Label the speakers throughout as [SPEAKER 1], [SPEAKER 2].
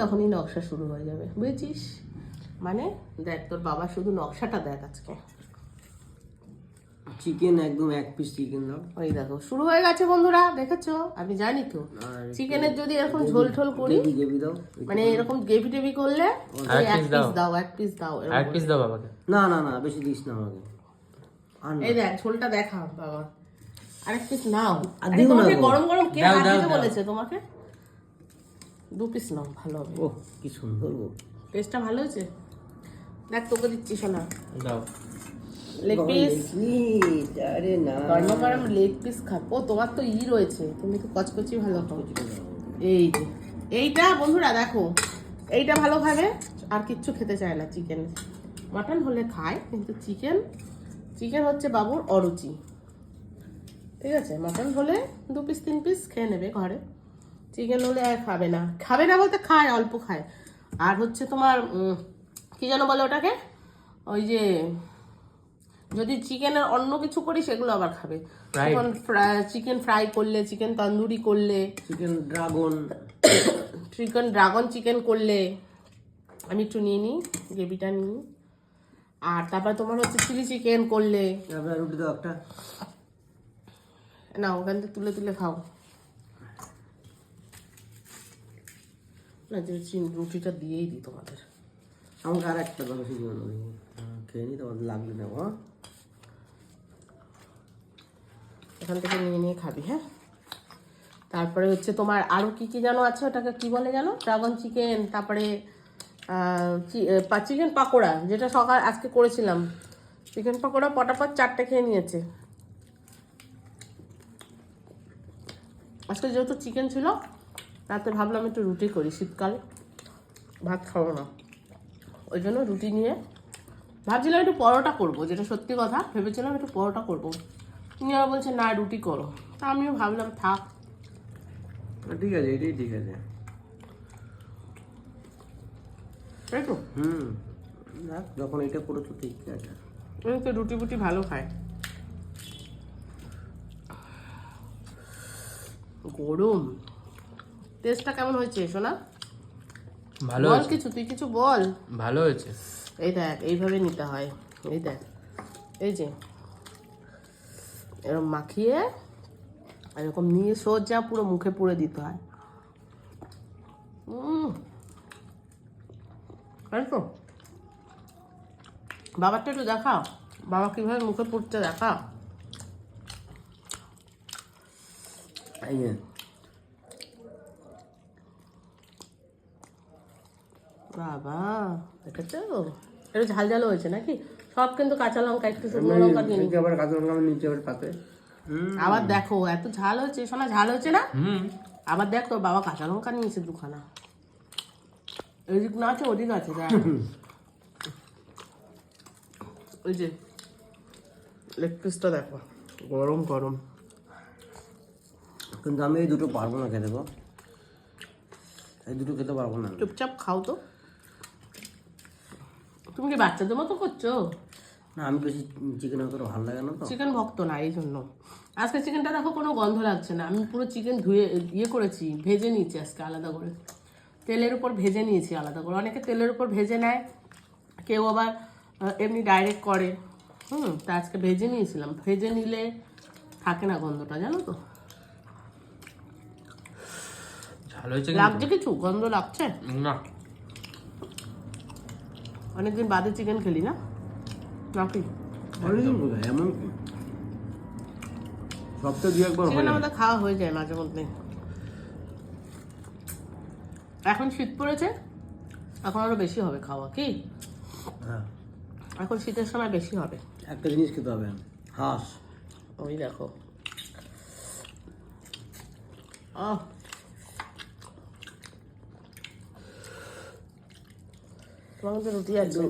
[SPEAKER 1] তখনই নকশা শুরু হয়ে যাবে, বুঝেছিস? মানে দেখ, তোর বাবা শুধু নকশাটা দেখ আজকে।
[SPEAKER 2] চিকেন একদম এক পিস চিকেন দাও।
[SPEAKER 1] ওই দেখো শুরু হয়ে গেছে বন্ধুরা, দেখেছো? আমি জানি তো চিকেনের যদি এরকম ঝোল ঝোল করি,
[SPEAKER 2] গ্রেভি দাও,
[SPEAKER 1] মানে এরকম গ্রেভি টেভি করলে এক পিস দাও, এক পিস দাও,
[SPEAKER 3] এক পিস দাও বাবাকে।
[SPEAKER 2] না না না, বেশি দিস না আমাকে।
[SPEAKER 1] এই দেখ ঝোলটা দেখা বাবা, আরেক পিস নাও।
[SPEAKER 2] আর দিও না
[SPEAKER 1] তোমাকে
[SPEAKER 2] গো।
[SPEAKER 1] গরম গরম কে
[SPEAKER 3] দাও,
[SPEAKER 1] হাত
[SPEAKER 3] দাও,
[SPEAKER 1] দিতে
[SPEAKER 3] দাও।
[SPEAKER 1] বলেছে তোমাকে? 2 পিস নাও, ভালো হবে।
[SPEAKER 2] ওহ কি সুন্দর গো।
[SPEAKER 1] টেস্টটা ভালো হয়েছে। দেখ তোকে দিচ্ছি শোনা,
[SPEAKER 3] দাও।
[SPEAKER 1] Leg piece.
[SPEAKER 2] আরে না,
[SPEAKER 1] গরম গরম লেগ পিস খাবো। তোমার তো রয়েছে, তুমি তো কচকচি ভালো খাও। এই যে এইটা বন্ধুরা দেখো, এইটা ভালো খাবে, আর কিচ্ছু খেতে চায় না। চিকেন মাটন হলে খায়, কিন্তু চিকেন হচ্ছে বাবুর অরুচি। ঠিক আছে, মাটন হলে 2 পিস 3 পিস খেয়ে নেবে ঘরে, চিকেন হলে আর খাবে না। খাবে না বলতে খায়, অল্প খায়। আর হচ্ছে তোমার কি যেন বলে ওটাকে, ওই যে যদি চিকেনের অন্য কিছু করি সেগুলো আবার খাবে। চিকেন ফ্রাই করলে, চিকেন তন্দুরি করলে,
[SPEAKER 2] চিকেন
[SPEAKER 1] ড্রাগন চিকেন করলে, আমি একটু নিয়ে নিই, গ্রেভিটা নিই। আর তারপর তোমার হচ্ছে চিলি চিকেন করলে,
[SPEAKER 2] তারপরে রুটি দাও একটা।
[SPEAKER 1] না ওখান থেকে তুলে তুলে খাও না, যে রুটিটা দিয়েই দিই তোমাদের।
[SPEAKER 2] আমাকে আর একটা দাও, বেশি দিও না। খেয়ে নি, তোমাদের লাগবে না। হ্যাঁ,
[SPEAKER 1] এখান থেকে নিয়ে নিয়ে খাবি। হ্যাঁ, তারপরে হচ্ছে তোমার আরও কি কি যেন আছে, ওটাকে কি বলে জানো? ড্রাগন চিকেন, তারপরে চিকেন পাকোড়া, যেটা সকাল আজকে করেছিলাম। চিকেন পাকোড়া পটাপট 4টে খেয়ে নিয়েছে। আজকে যেহেতু চিকেন ছিল, রাতে ভাবলাম একটু রুটি করি, শীতকাল ভাত খাবো না, ওই জন্য রুটি নিয়ে ভাবছিলাম একটু পরোটা করবো, যেটা সত্যি কথা ভেবেছিলাম একটু পরোটা করবো। নিয়ে বলছে না রুটি করো, তা আমিও ভাবলাম থাক।
[SPEAKER 2] ঠিক আছে, এটাই ঠিক আছে।
[SPEAKER 1] তাই তো,
[SPEAKER 2] যখন এটা করেছো ঠিক আছে।
[SPEAKER 1] আমি তো রুটি বুটি ভালো খাই। গরম, টেস্টটা কেমন হয়েছে সোনা?
[SPEAKER 3] ভালো
[SPEAKER 1] বল
[SPEAKER 3] হয়েছে,
[SPEAKER 1] কিছু, তুই কিছু বল।
[SPEAKER 3] ভালো হয়েছে।
[SPEAKER 1] এই দেখ এইভাবে নিতে হয়, এই দেখ, এই যে এরকম মাখিয়ে এরকম নিয়ে সোজা পুরো মুখে পুরে দিতে হয়। তাই তো, বাবারটা একটু দেখাও, বাবা কিভাবে মুখে পুড়তে দেখাও।
[SPEAKER 2] এই যে
[SPEAKER 1] বাবা দেখেছো, একটু ঝাল ঝাল হয়েছে নাকি? সব কিন্তু কাঁচা লঙ্কা, একটু শুকনো লঙ্কা দিয়ে
[SPEAKER 2] নিচে আবার কাঁচা লঙ্কা, নিচে আবার পাতে।
[SPEAKER 1] আবার দেখো এত ঝাল হয়েছে সোনা, ঝাল হয়েছে না? আবার দেখ তোর বাবা কাঁচা লঙ্কা নিয়েছে 2খানা, এদিক না আছে ওদিক আছে। দেখ ওই যে লেগ পিসটা দেখো, গরম গরম।
[SPEAKER 2] কিন্তু আমি এই দুটো পারবো না খেতে গো, এই দুটো খেতে পারবো না।
[SPEAKER 1] চুপচাপ খাও তো, তুমি কি বাচ্চাদের মতো করছো?
[SPEAKER 2] না, আমি বেশি চিকেন অতটা ভালো লাগে না তো।
[SPEAKER 1] চিকেন ভক্ত না, এই জন্য। আজকে চিকেনটা দেখো কোনো গন্ধ লাগছে না, আমি পুরো চিকেন ধুয়ে করেছি, ভেজে নিয়েছি আজকে আলাদা করে, তেলের উপর ভেজে নিয়েছি আলাদা করে। অনেকে তেলের উপর ভেজে নেয়, কেউ আবার এমনি ডাইরেক্ট করে। তা আজকে ভেজে নিয়েছিলাম, ভেজে নিলে থাকে না গন্ধটা, জানো তো।
[SPEAKER 3] ঝাল হয়েছে
[SPEAKER 1] লাগছে কিছু, গন্ধ লাগছে
[SPEAKER 3] না।
[SPEAKER 1] অনেকদিন বাদে চিকেন খেলি না নাকি?
[SPEAKER 2] অনেকদিন বোধহয়, এমন কি সপ্তাহে 2-1 বার
[SPEAKER 1] চিকেন
[SPEAKER 2] হয়।
[SPEAKER 1] আমাদের খাওয়া হয়ে যায় মাঝে মধ্যে। এখন শীত পড়েছে, এখন আরো বেশি হবে খাওয়া, কি?
[SPEAKER 2] হ্যাঁ,
[SPEAKER 1] এখন শীতের সময় বেশি হবে।
[SPEAKER 2] একটা জিনিস খেতে হবে, হাঁস।
[SPEAKER 1] ওই দেখো, তোমার মধ্যে রুটি আছে,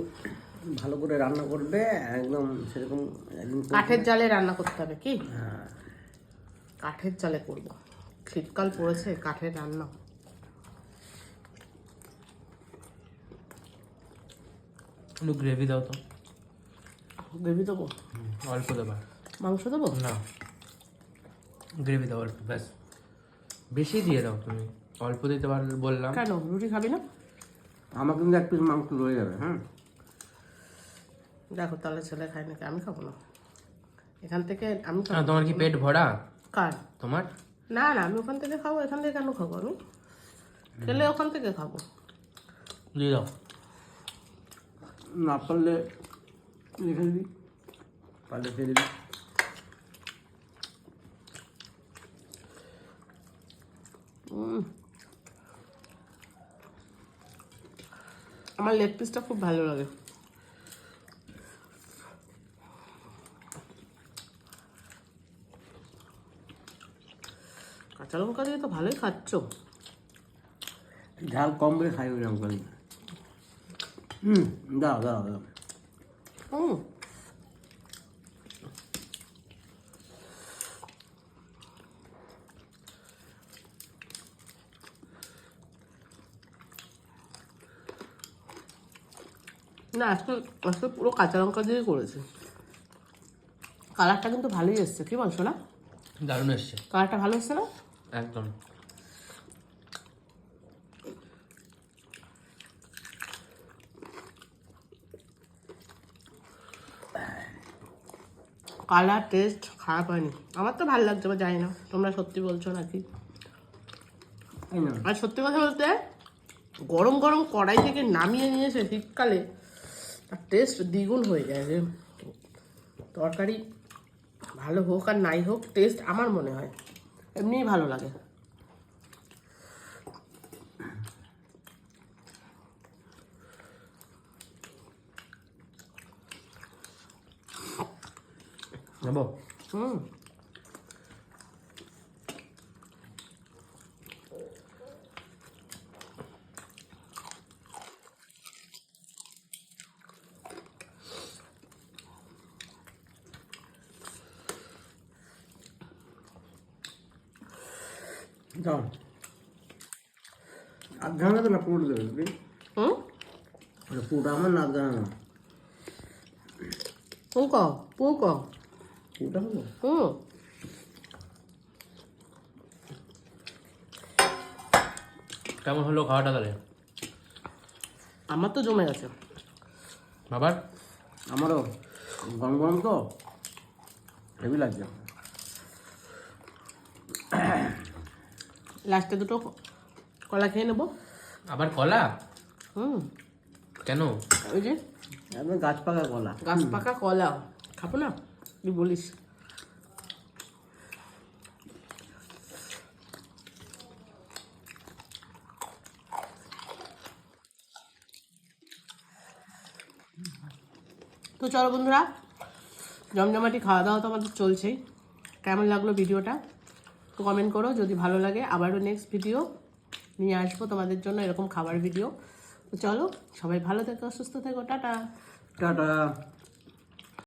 [SPEAKER 2] ভালো করে রান্না করবে একদম সেরকম একদম।
[SPEAKER 1] কাঠের জালে রান্না করতে হবে, কি?
[SPEAKER 2] হ্যাঁ,
[SPEAKER 1] কাঠের জালে করবো, শীতকাল পড়েছে, কাঠের রান্না।
[SPEAKER 3] একটু গ্রেভি দাও তো।
[SPEAKER 1] গ্রেভি দেবো?
[SPEAKER 3] অল্প দেবা।
[SPEAKER 1] মাংস দেবো
[SPEAKER 3] না, গ্রেভি দাও অল্প, ব্যাস। বেশি দিয়ে দাও তুমি। অল্প দিতে বললাম।
[SPEAKER 1] কেন রুটি খাবি না?
[SPEAKER 2] আমার কিন্তু এক পিস মাংস রয়ে যাবে, হ্যাঁ।
[SPEAKER 1] দেখো তাহলে ছেলে খায় নাকি, আমি খাবো না এখান থেকে, আমি
[SPEAKER 3] না,
[SPEAKER 1] খাবো।
[SPEAKER 3] তোমার কি পেট ভরা?
[SPEAKER 1] কার?
[SPEAKER 3] তোমার?
[SPEAKER 1] না না, আমি ওখান থেকে খাবো, এখান থেকে কেন খাবো? আমি খেলে ওখান থেকে খাবো।
[SPEAKER 3] দিয়ে দাও।
[SPEAKER 2] না পারলে রেখে দিবি, পারলে খেয়ে দিবি।
[SPEAKER 1] আমার লেগ পিসটা খুব ভালো লাগে। কাঁচা লঙ্কা দিয়ে তো ভালোই খাচ্ছ।
[SPEAKER 2] ঝাল কম করে খাই ওই লঙ্কা দিয়ে। দাও দাও দাও।
[SPEAKER 1] হুম, না আজকে আজকে পুরো কাঁচা লঙ্কা দিয়ে করেছে। কালারটা কিন্তু ভালোই এসছে, কি বলছো না?
[SPEAKER 3] দারুণ এসছে
[SPEAKER 1] কালারটা ভালো এসছে না?
[SPEAKER 3] একদম।
[SPEAKER 1] কালার টেস্ট খারাপ হয়নি, আমার তো ভালো লাগছে, জানি না তোমরা সত্যি বলছো নাকি।
[SPEAKER 2] এই না,
[SPEAKER 1] আর সত্যি কথা বলতে গরম গরম কড়াই থেকে নামিয়ে নিয়েছে শীতকালে, তার টেস্ট দ্বিগুণ হয়ে যায়। যে তরকারি ভালো হোক আর নাই হোক, টেস্ট আমার মনে হয় এমনিই ভালো লাগে।
[SPEAKER 3] নেবো?
[SPEAKER 1] হুম,
[SPEAKER 2] দাও। আধ ঘানা তো না, পুরোটা দেবে বুঝলি?
[SPEAKER 1] হুম,
[SPEAKER 2] ওটা পুরোটা আমার না, আধ ঘানা না।
[SPEAKER 1] পুকো পুকো।
[SPEAKER 2] পুরোটা হলো।
[SPEAKER 1] হুম,
[SPEAKER 3] কেমন হলো খাওয়াটা তাহলে?
[SPEAKER 1] আমার তো জমে গেছে।
[SPEAKER 3] বাবার?
[SPEAKER 2] আমারও গরম গরম তো হেভি লাগছে।
[SPEAKER 1] লাস্টে দুটো কলা খেয়ে নেবো।
[SPEAKER 3] আবার কলা?
[SPEAKER 1] হুম,
[SPEAKER 3] কেন?
[SPEAKER 1] ওই যে
[SPEAKER 2] একদম গাছ পাকা কলা।
[SPEAKER 1] গাছ পাকা কলা খাবো না, কি বলিস? তো চলো বন্ধুরা, জমজমাটি খাওয়া দাওয়া তো আমাদের চলছেই। কেমন লাগলো ভিডিওটা কমেন্ট করো, যদি ভালো লাগে আবারও নেক্সট ভিডিও নিয়ে আসবো তোমাদের জন্য, এরকম খাবার ভিডিও। তো চলো, সবাই ভালো থেকো, সুস্থ থেকো, টাটা।
[SPEAKER 2] টাটা।